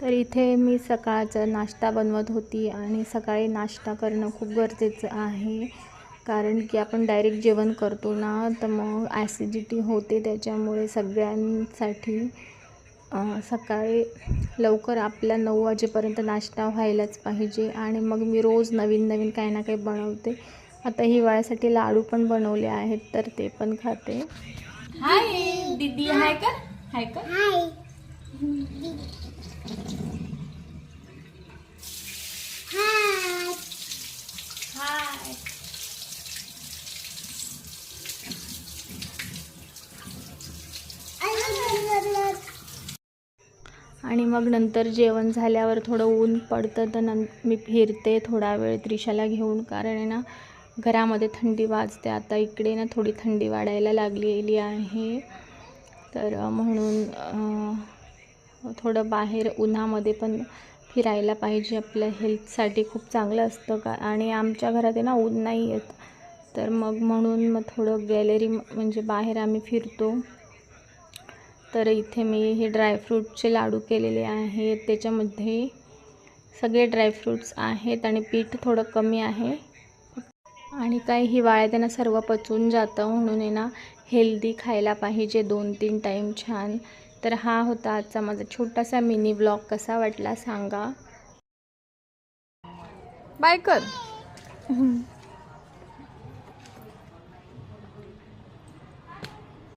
तर इथे मी सकाळचा नाश्ता बनवत होती आणि सकाळी नाश्ता करणं खूप गरजेचं आहे, कारण की आपण डायरेक्ट जेवण करतो ना तर मग ॲसिडिटी होते. त्याच्यामुळे सगळ्यांसाठी सकाळी लवकर आपला 9 वाजेपर्यंत नाश्ता व्हायलाच पाहिजे. आणि मग मी रोज नवीन नवीन काही ना काही बनवते. आता हिवाळ्यासाठी लाडू पण बनवले आहेत तर ते पण खाते. हाय दीदी, हाय कर, हाय कर, हाय. हाय. आणि मग नंतर जेवण झाल्यावर थोडं ऊन पडतं तर मी फिरते थोडा वेळ त्रिशाला घेऊन, कारण आहे ना घरामध्ये थंडी वाजते. आता इकडे ना थोडी थंडी वाढायला लागलेली आहे, तर म्हणून थोडं बाहेर उन्हामध्ये पण फिरायला पाहिजे. आपल्या हेल्थसाठी खूप चांगलं असतं का. आणि आमच्या घरात आहे ना ऊन नाही येत, तर म्हणून थोडं गॅलरी म्हणजे बाहेर आम्ही फिरतो. तर इथे मी हे ड्रायफ्रूटचे लाडू केलेले आहेत. त्याच्यामध्ये सगळे ड्रायफ्रूट्स आहेत आणि पीठ थोडं कमी आहे. आणि काही हिवाळ्यात त्यांना सर्व पचून जातं, म्हणून आहे ना हेल्दी खायला पाहिजे 2-3 टाईम छान. तर हा होता आजचा माझा छोटासा मिनी ब्लॉग. कसा वाटला सांगा. बाय कर.